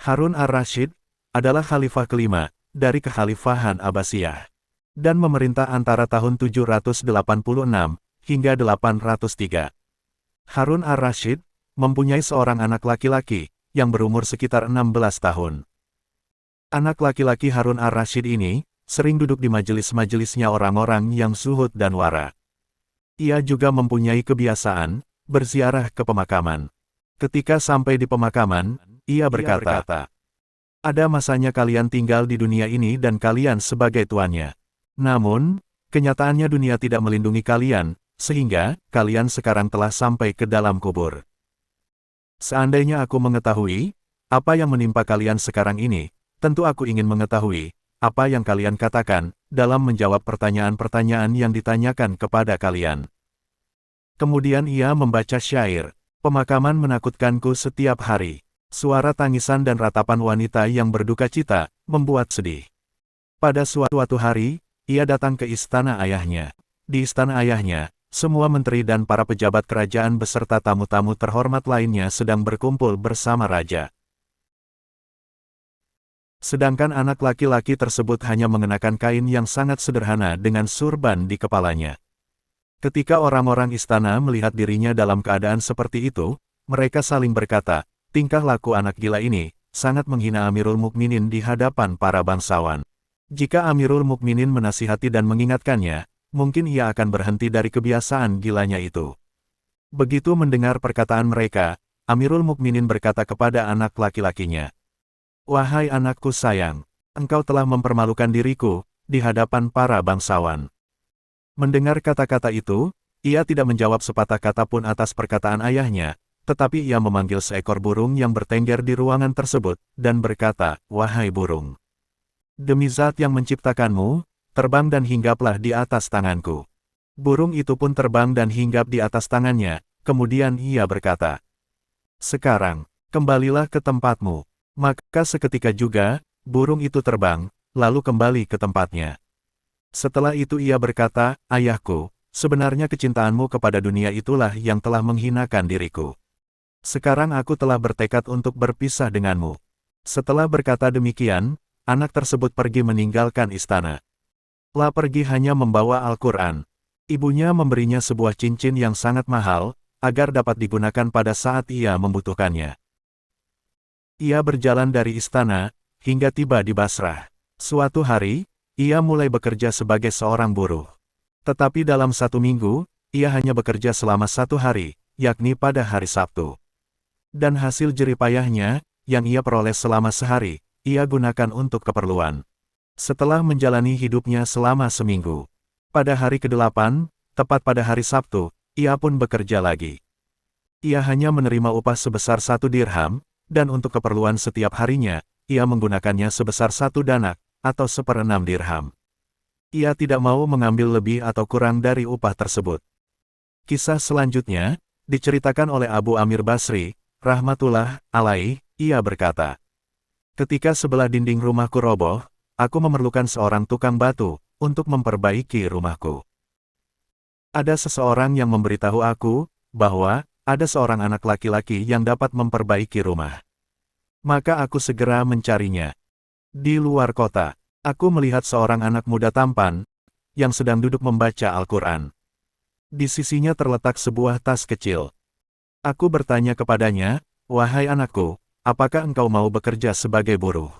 Harun ar-Rasyid adalah khalifah kelima dari Kekhalifahan Abbasiyah dan memerintah antara tahun 786 hingga 803. Harun ar-Rasyid mempunyai seorang anak laki-laki yang berumur sekitar 16 tahun. Anak laki-laki Harun ar-Rasyid ini sering duduk di majelis-majelisnya orang-orang yang zuhud dan wara. Ia juga mempunyai kebiasaan berziarah ke pemakaman. Ketika sampai di pemakaman, ia berkata, "Ada masanya kalian tinggal di dunia ini dan kalian sebagai tuannya. Namun, kenyataannya dunia tidak melindungi kalian, sehingga kalian sekarang telah sampai ke dalam kubur. Seandainya aku mengetahui apa yang menimpa kalian sekarang ini, tentu aku ingin mengetahui apa yang kalian katakan dalam menjawab pertanyaan-pertanyaan yang ditanyakan kepada kalian." Kemudian ia membaca syair, "Pemakaman menakutkanku setiap hari. Suara tangisan dan ratapan wanita yang berduka cita membuat sedih." Pada suatu hari, ia datang ke istana ayahnya. Di istana ayahnya, semua menteri dan para pejabat kerajaan beserta tamu-tamu terhormat lainnya sedang berkumpul bersama raja. Sedangkan anak laki-laki tersebut hanya mengenakan kain yang sangat sederhana dengan surban di kepalanya. Ketika orang-orang istana melihat dirinya dalam keadaan seperti itu, mereka saling berkata, "Tingkah laku anak gila ini sangat menghina Amirul Mukminin di hadapan para bangsawan. Jika Amirul Mukminin menasihati dan mengingatkannya, mungkin ia akan berhenti dari kebiasaan gilanya itu." Begitu mendengar perkataan mereka, Amirul Mukminin berkata kepada anak laki-lakinya, "Wahai anakku sayang, engkau telah mempermalukan diriku di hadapan para bangsawan." Mendengar kata-kata itu, ia tidak menjawab sepatah kata pun atas perkataan ayahnya, tetapi ia memanggil seekor burung yang bertengger di ruangan tersebut, dan berkata, "Wahai burung, demi zat yang menciptakanmu, terbang dan hinggaplah di atas tanganku." Burung itu pun terbang dan hinggap di atas tangannya, kemudian ia berkata, "Sekarang, kembalilah ke tempatmu." Maka seketika juga, burung itu terbang, lalu kembali ke tempatnya. Setelah itu ia berkata, "Ayahku, sebenarnya kecintaanmu kepada dunia itulah yang telah menghinakan diriku. Sekarang aku telah bertekad untuk berpisah denganmu." Setelah berkata demikian, anak tersebut pergi meninggalkan istana. Ia pergi hanya membawa Al-Quran. Ibunya memberinya sebuah cincin yang sangat mahal, agar dapat digunakan pada saat ia membutuhkannya. Ia berjalan dari istana, hingga tiba di Basrah. Suatu hari, ia mulai bekerja sebagai seorang buruh. Tetapi dalam 1 minggu, ia hanya bekerja selama 1 hari, yakni pada hari Sabtu. Dan hasil jeripayahnya, yang ia peroleh selama sehari, ia gunakan untuk keperluan. Setelah menjalani hidupnya selama seminggu, pada hari ke-8, tepat pada hari Sabtu, ia pun bekerja lagi. Ia hanya menerima upah sebesar 1 dirham, dan untuk keperluan setiap harinya, ia menggunakannya sebesar 1 danak, atau 1/6 dirham. Ia tidak mau mengambil lebih atau kurang dari upah tersebut. Kisah selanjutnya, diceritakan oleh Abu Amir Basri, rahmatullah alaih, ia berkata, "Ketika sebelah dinding rumahku roboh, aku memerlukan seorang tukang batu, untuk memperbaiki rumahku. Ada seseorang yang memberitahu aku, bahwa, ada seorang anak laki-laki yang dapat memperbaiki rumah. Maka aku segera mencarinya. Di luar kota, aku melihat seorang anak muda tampan, yang sedang duduk membaca Al-Quran. Di sisinya terletak sebuah tas kecil. Aku bertanya kepadanya, 'Wahai anakku, apakah engkau mau bekerja sebagai buruh?'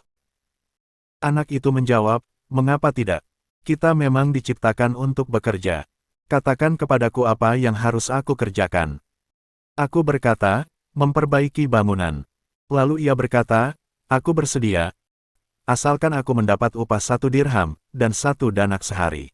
Anak itu menjawab, 'Mengapa tidak? Kita memang diciptakan untuk bekerja. Katakan kepadaku apa yang harus aku kerjakan.' Aku berkata, 'Memperbaiki bangunan.' Lalu ia berkata, 'Aku bersedia, asalkan aku mendapat upah 1 dirham, dan 1 danak sehari.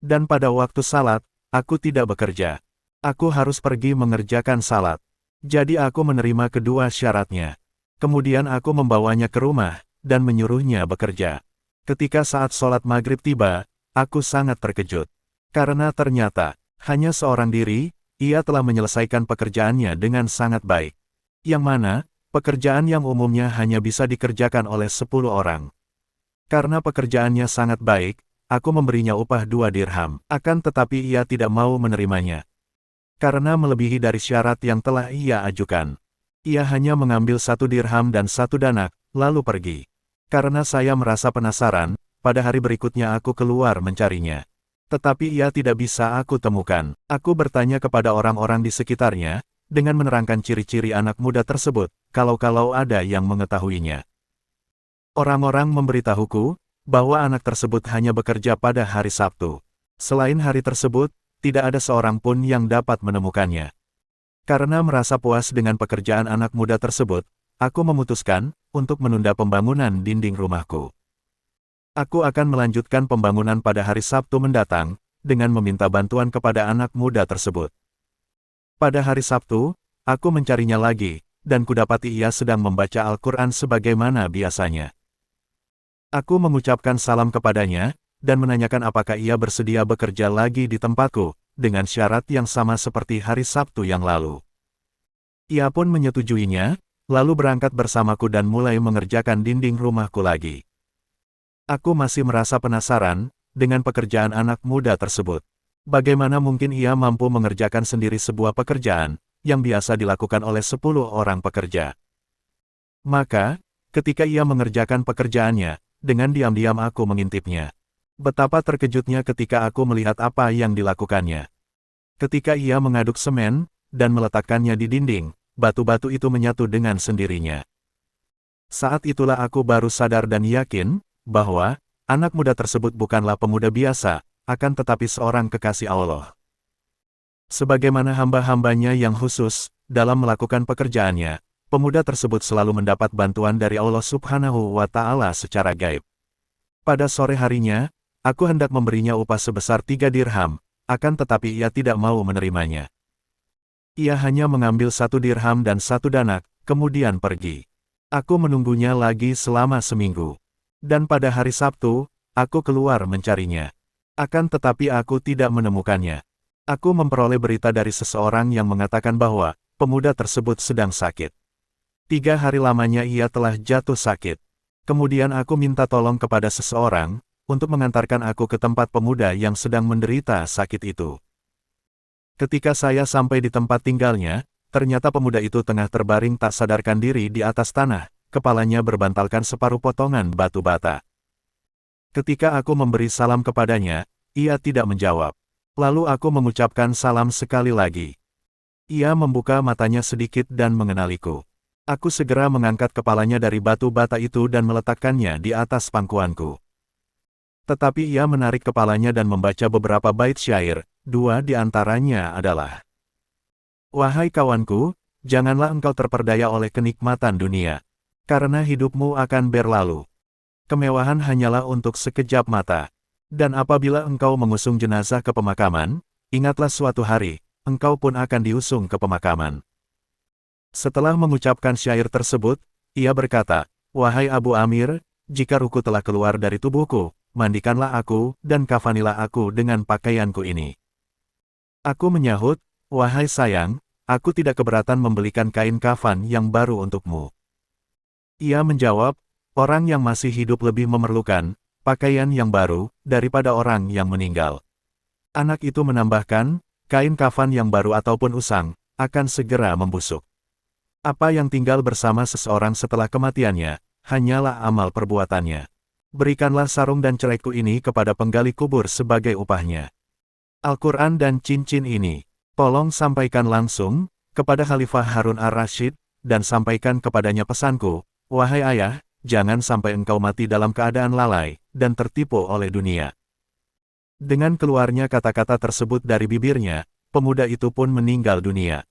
Dan pada waktu salat, aku tidak bekerja. Aku harus pergi mengerjakan salat. Jadi aku menerima kedua syaratnya. Kemudian aku membawanya ke rumah, dan menyuruhnya bekerja. Ketika saat sholat maghrib tiba, aku sangat terkejut. Karena ternyata, hanya seorang diri, ia telah menyelesaikan pekerjaannya dengan sangat baik. Yang mana, pekerjaan yang umumnya hanya bisa dikerjakan oleh 10 orang. Karena pekerjaannya sangat baik, aku memberinya upah 2 dirham. Akan tetapi ia tidak mau menerimanya. Karena melebihi dari syarat yang telah ia ajukan. Ia hanya mengambil 1 dirham dan 1 danak, lalu pergi. Karena saya merasa penasaran, pada hari berikutnya aku keluar mencarinya. Tetapi ia tidak bisa aku temukan. Aku bertanya kepada orang-orang di sekitarnya, dengan menerangkan ciri-ciri anak muda tersebut, kalau-kalau ada yang mengetahuinya. Orang-orang memberitahuku, bahwa anak tersebut hanya bekerja pada hari Sabtu. Selain hari tersebut, tidak ada seorang pun yang dapat menemukannya. Karena merasa puas dengan pekerjaan anak muda tersebut, aku memutuskan untuk menunda pembangunan dinding rumahku. Aku akan melanjutkan pembangunan pada hari Sabtu mendatang, dengan meminta bantuan kepada anak muda tersebut. Pada hari Sabtu, aku mencarinya lagi, dan kudapati ia sedang membaca Al-Quran sebagaimana biasanya. Aku mengucapkan salam kepadanya, dan menanyakan apakah ia bersedia bekerja lagi di tempatku, dengan syarat yang sama seperti hari Sabtu yang lalu. Ia pun menyetujuinya, lalu berangkat bersamaku dan mulai mengerjakan dinding rumahku lagi. Aku masih merasa penasaran dengan pekerjaan anak muda tersebut. Bagaimana mungkin ia mampu mengerjakan sendiri sebuah pekerjaan yang biasa dilakukan oleh 10 orang pekerja? Maka, ketika ia mengerjakan pekerjaannya, dengan diam-diam aku mengintipnya. Betapa terkejutnya ketika aku melihat apa yang dilakukannya. Ketika ia mengaduk semen dan meletakkannya di dinding, batu-batu itu menyatu dengan sendirinya. Saat itulah aku baru sadar dan yakin bahwa anak muda tersebut bukanlah pemuda biasa, akan tetapi seorang kekasih Allah. Sebagaimana hamba-hambanya yang khusus dalam melakukan pekerjaannya, pemuda tersebut selalu mendapat bantuan dari Allah Subhanahu wa Ta'ala secara gaib. Pada sore harinya, aku hendak memberinya upah sebesar 3 dirham, akan tetapi ia tidak mau menerimanya. Ia hanya mengambil 1 dirham dan 1 danak, kemudian pergi. Aku menunggunya lagi selama seminggu. Dan pada hari Sabtu, aku keluar mencarinya. Akan tetapi aku tidak menemukannya. Aku memperoleh berita dari seseorang yang mengatakan bahwa pemuda tersebut sedang sakit. 3 hari lamanya ia telah jatuh sakit. Kemudian aku minta tolong kepada seseorang untuk mengantarkan aku ke tempat pemuda yang sedang menderita sakit itu. Ketika saya sampai di tempat tinggalnya, ternyata pemuda itu tengah terbaring tak sadarkan diri di atas tanah, kepalanya berbantalkan separuh potongan batu bata. Ketika aku memberi salam kepadanya, ia tidak menjawab. Lalu aku mengucapkan salam sekali lagi. Ia membuka matanya sedikit dan mengenaliku. Aku segera mengangkat kepalanya dari batu bata itu dan meletakkannya di atas pangkuanku. Tetapi ia menarik kepalanya dan membaca beberapa bait syair, 2 di antaranya adalah: "Wahai kawanku, janganlah engkau terperdaya oleh kenikmatan dunia, karena hidupmu akan berlalu. Kemewahan hanyalah untuk sekejap mata. Dan apabila engkau mengusung jenazah ke pemakaman, ingatlah suatu hari, engkau pun akan diusung ke pemakaman." Setelah mengucapkan syair tersebut, ia berkata, "Wahai Abu Amir, jika ruhku telah keluar dari tubuhku, mandikanlah aku dan kafanilah aku dengan pakaianku ini." Aku menyahut, "Wahai sayang, aku tidak keberatan membelikan kain kafan yang baru untukmu." Ia menjawab, "Orang yang masih hidup lebih memerlukan pakaian yang baru daripada orang yang meninggal." Anak itu menambahkan, "Kain kafan yang baru ataupun usang akan segera membusuk. Apa yang tinggal bersama seseorang setelah kematiannya, hanyalah amal perbuatannya. Berikanlah sarung dan celekku ini kepada penggali kubur sebagai upahnya. Al-Quran dan cincin ini, tolong sampaikan langsung kepada Khalifah Harun ar-Rasyid, dan sampaikan kepadanya pesanku, wahai ayah, jangan sampai engkau mati dalam keadaan lalai, dan tertipu oleh dunia." Dengan keluarnya kata-kata tersebut dari bibirnya, pemuda itu pun meninggal dunia.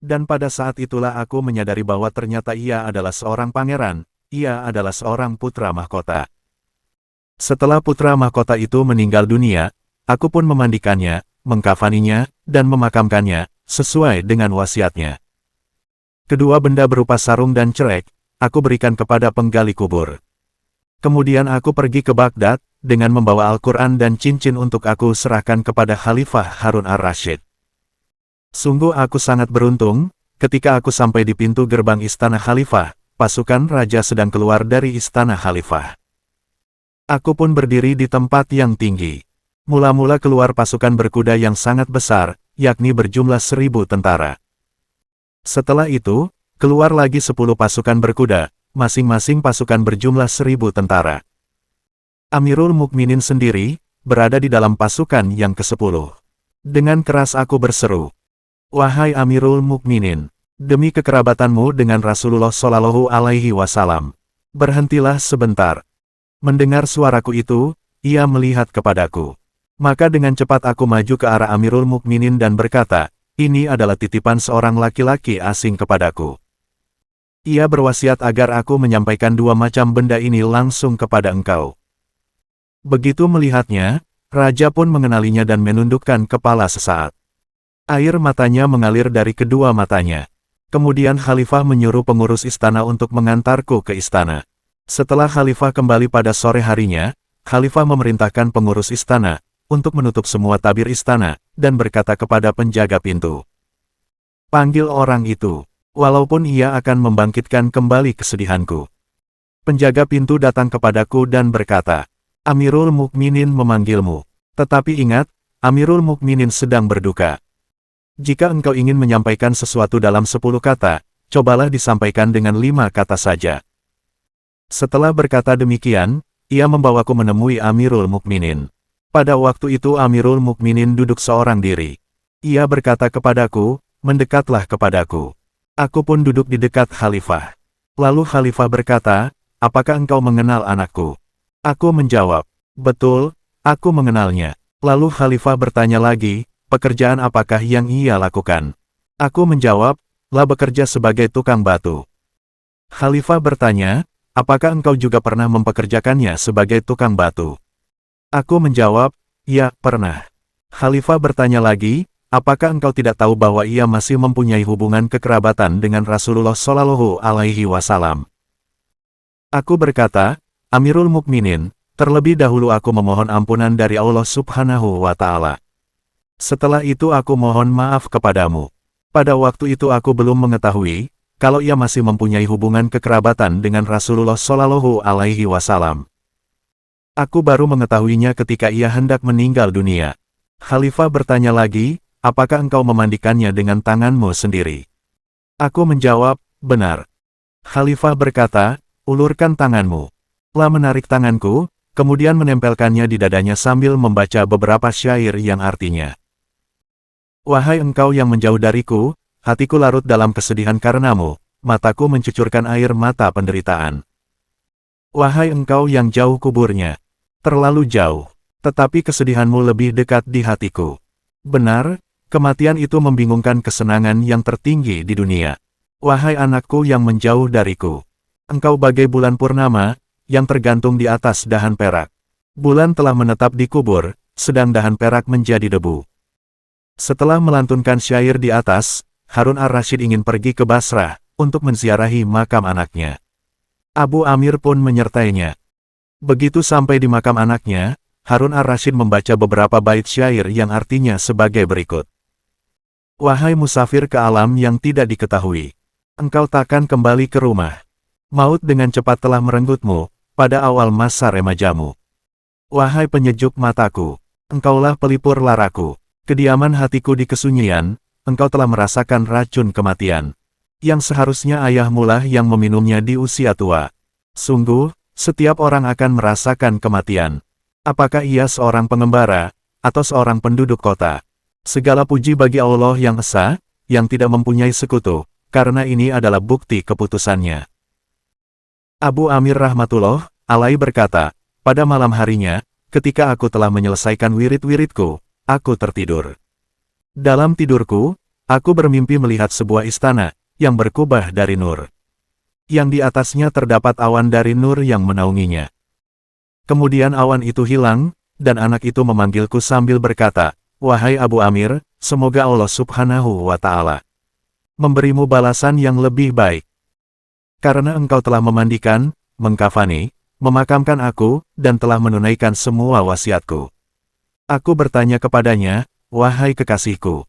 Dan pada saat itulah aku menyadari bahwa ternyata ia adalah seorang pangeran, ia adalah seorang putra mahkota. Setelah putra mahkota itu meninggal dunia, aku pun memandikannya, mengkafaninya, dan memakamkannya, sesuai dengan wasiatnya. Kedua benda berupa sarung dan celek, aku berikan kepada penggali kubur. Kemudian aku pergi ke Baghdad, dengan membawa Al-Quran dan cincin untuk aku serahkan kepada Khalifah Harun ar-Rasyid. Sungguh aku sangat beruntung, ketika aku sampai di pintu gerbang istana Khalifah, pasukan raja sedang keluar dari istana Khalifah. Aku pun berdiri di tempat yang tinggi. Mula-mula keluar pasukan berkuda yang sangat besar, yakni berjumlah 1000 tentara. Setelah itu, Keluar lagi 10 pasukan berkuda, masing-masing pasukan berjumlah 1.000 tentara. Amirul Mukminin sendiri, berada di dalam pasukan yang ke-10. Dengan keras aku berseru, "Wahai Amirul Mukminin, demi kekerabatanmu dengan Rasulullah Shallallahu Alaihi Wasallam, berhentilah sebentar." Mendengar suaraku itu, ia melihat kepadaku. Maka dengan cepat aku maju ke arah Amirul Mukminin dan berkata, "Ini adalah titipan seorang laki-laki asing kepadaku. Ia berwasiat agar aku menyampaikan 2 macam benda ini langsung kepada engkau." Begitu melihatnya, raja pun mengenalinya dan menundukkan kepala sesaat. Air matanya mengalir dari kedua matanya. Kemudian Khalifah menyuruh pengurus istana untuk mengantarku ke istana. Setelah Khalifah kembali pada sore harinya, Khalifah memerintahkan pengurus istana untuk menutup semua tabir istana, dan berkata kepada penjaga pintu, "Panggil orang itu, walaupun ia akan membangkitkan kembali kesedihanku." Penjaga pintu datang kepadaku dan berkata, "Amirul Mukminin memanggilmu. Tetapi ingat, Amirul Mukminin sedang berduka. Jika engkau ingin menyampaikan sesuatu dalam 10 kata, cobalah disampaikan dengan 5 kata saja." Setelah berkata demikian, ia membawaku menemui Amirul Mukminin. Pada waktu itu Amirul Mukminin duduk seorang diri. Ia berkata kepadaku, "Mendekatlah kepadaku." Aku pun duduk di dekat Khalifah. Lalu Khalifah berkata, "Apakah engkau mengenal anakku?" Aku menjawab, "Betul, aku mengenalnya." Lalu Khalifah bertanya lagi, "Pekerjaan apakah yang ia lakukan?" Aku menjawab, "Lah bekerja sebagai tukang batu." Khalifah bertanya, "Apakah engkau juga pernah mempekerjakannya sebagai tukang batu?" Aku menjawab, "Ya, pernah." Khalifah bertanya lagi, "Apakah engkau tidak tahu bahwa ia masih mempunyai hubungan kekerabatan dengan Rasulullah Shallallahu Alaihi Wasallam?" Aku berkata, "Amirul Mukminin, terlebih dahulu aku memohon ampunan dari Allah Subhanahu wa Ta'ala. Setelah itu aku mohon maaf kepadamu. Pada waktu itu aku belum mengetahui kalau ia masih mempunyai hubungan kekerabatan dengan Rasulullah Shallallahu Alaihi Wasallam. Aku baru mengetahuinya ketika ia hendak meninggal dunia." Khalifah bertanya lagi, "Apakah engkau memandikannya dengan tanganmu sendiri?" Aku menjawab, "Benar." Khalifah berkata, "Ulurkan tanganmu." Lah menarik tanganku, kemudian menempelkannya di dadanya sambil membaca beberapa syair yang artinya, "Wahai engkau yang menjauh dariku, hatiku larut dalam kesedihan karenamu, mataku mencucurkan air mata penderitaan. Wahai engkau yang jauh kuburnya, terlalu jauh, tetapi kesedihanmu lebih dekat di hatiku. Benar, kematian itu membingungkan kesenangan yang tertinggi di dunia. Wahai anakku yang menjauh dariku, engkau bagai bulan purnama, yang tergantung di atas dahan perak. Bulan telah menetap di kubur, sedang dahan perak menjadi debu." Setelah melantunkan syair di atas, Harun ar-Rasyid ingin pergi ke Basrah, untuk menziarahi makam anaknya. Abu Amir pun menyertainya. Begitu sampai di makam anaknya, Harun ar-Rasyid membaca beberapa bait syair yang artinya sebagai berikut. "Wahai musafir ke alam yang tidak diketahui, engkau takkan kembali ke rumah. Maut dengan cepat telah merenggutmu, pada awal masa remajamu. Wahai penyejuk mataku, engkaulah pelipur laraku. Kediaman hatiku di kesunyian, engkau telah merasakan racun kematian, yang seharusnya ayahmu lah yang meminumnya di usia tua. Sungguh, setiap orang akan merasakan kematian. Apakah ia seorang pengembara, atau seorang penduduk kota? Segala puji bagi Allah yang esa, yang tidak mempunyai sekutu, karena ini adalah bukti keputusannya." Abu Amir rahmatullah alaihi berkata, "Pada malam harinya, ketika aku telah menyelesaikan wirid-wiridku, aku tertidur. Dalam tidurku, aku bermimpi melihat sebuah istana, yang berkubah dari nur, yang di atasnya terdapat awan dari nur yang menaunginya. Kemudian awan itu hilang, dan anak itu memanggilku sambil berkata, 'Wahai Abu Amir, semoga Allah Subhanahu wa Ta'ala memberimu balasan yang lebih baik. Karena engkau telah memandikan, mengkafani, memakamkan aku, dan telah menunaikan semua wasiatku.' Aku bertanya kepadanya, 'Wahai kekasihku,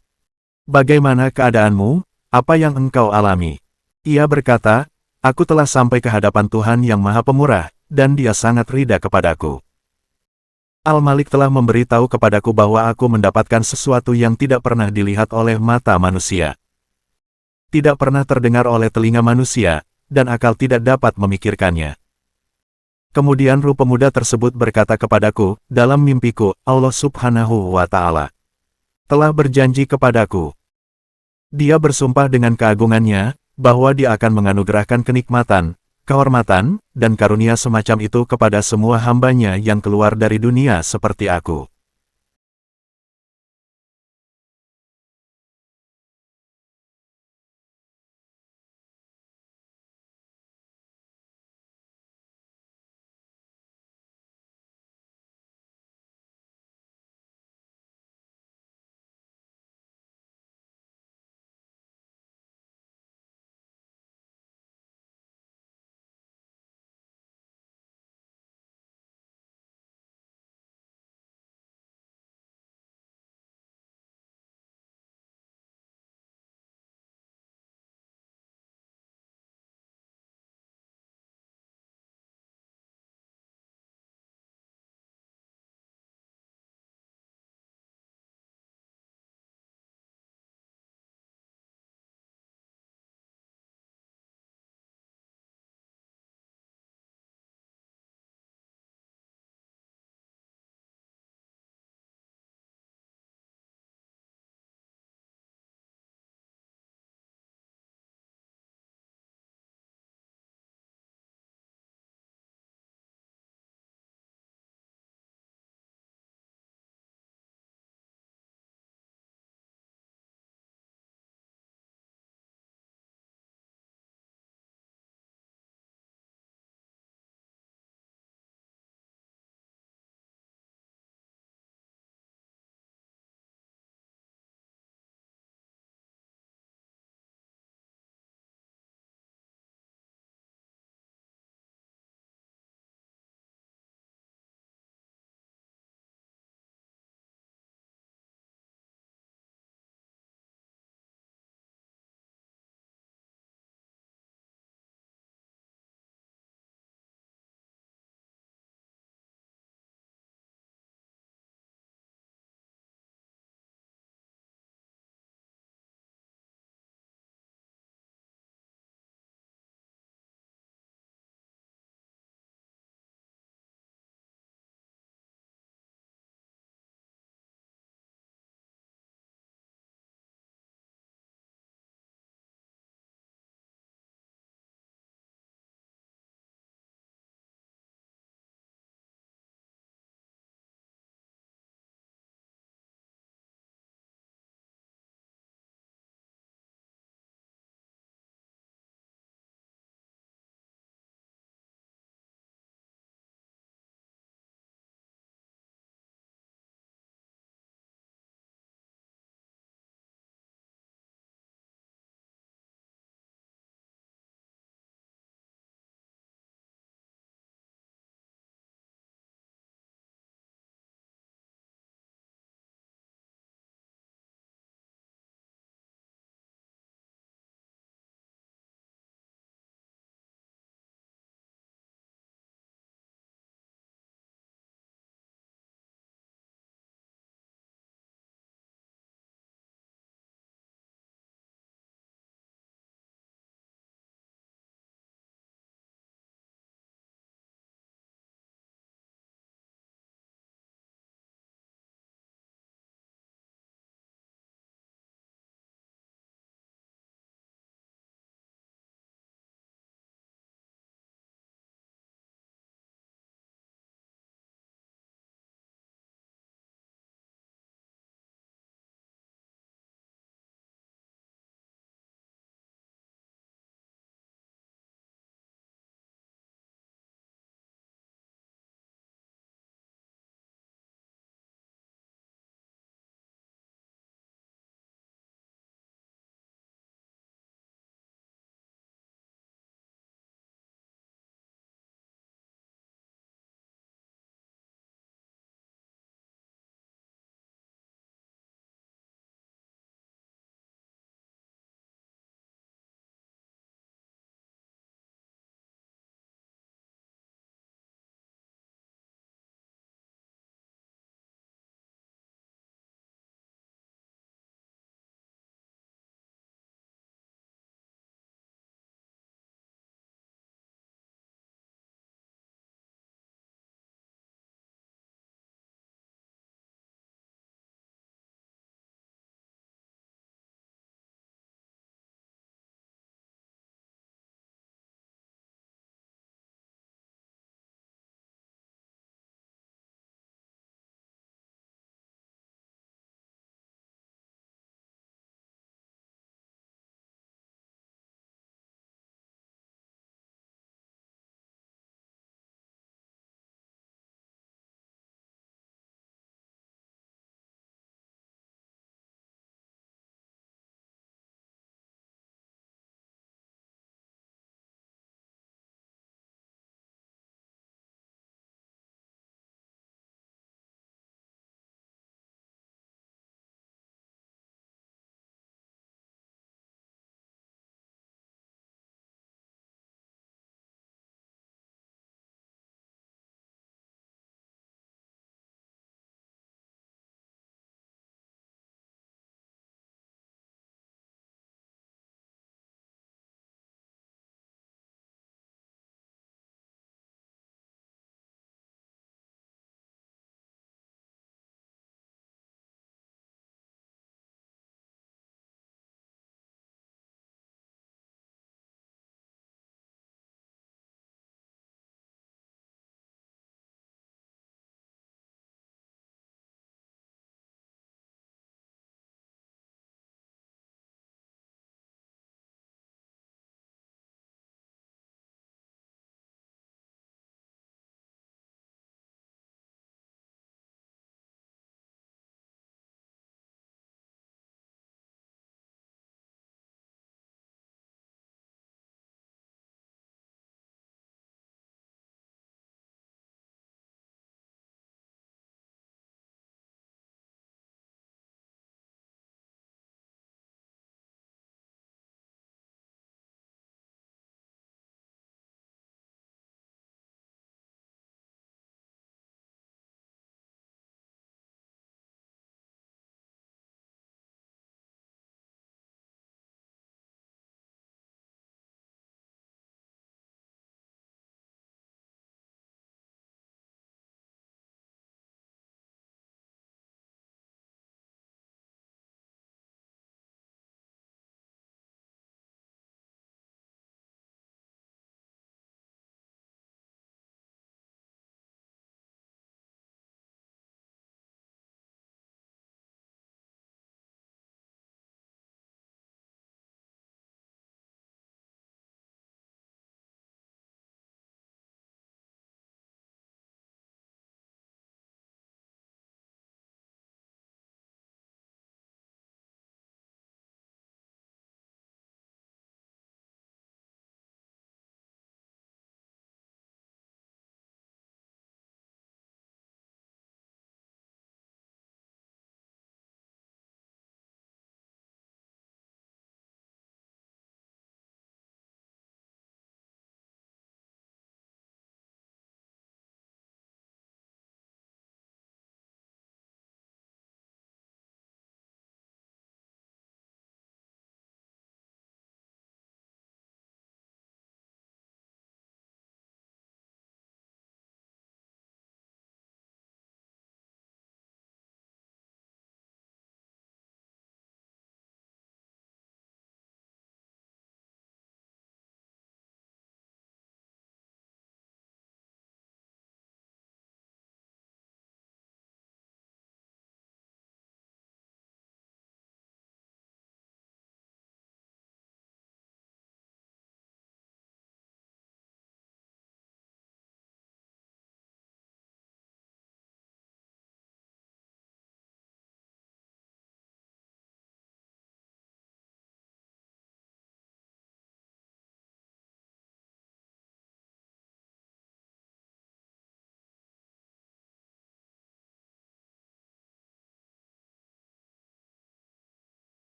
bagaimana keadaanmu? Apa yang engkau alami?' Ia berkata, 'Aku telah sampai ke hadapan Tuhan yang Maha Pemurah, dan Dia sangat ridha kepadaku. Al-Malik telah memberitahu kepadaku bahwa aku mendapatkan sesuatu yang tidak pernah dilihat oleh mata manusia. tidak pernah terdengar oleh telinga manusia, dan akal tidak dapat memikirkannya. Kemudian ruh pemuda tersebut berkata kepadaku, dalam mimpiku, Allah Subhanahu wa Ta'ala telah berjanji kepadaku. Dia bersumpah dengan keagungannya, bahwa dia akan menganugerahkan kenikmatan, kehormatan, dan karunia semacam itu kepada semua hambanya yang keluar dari dunia seperti aku.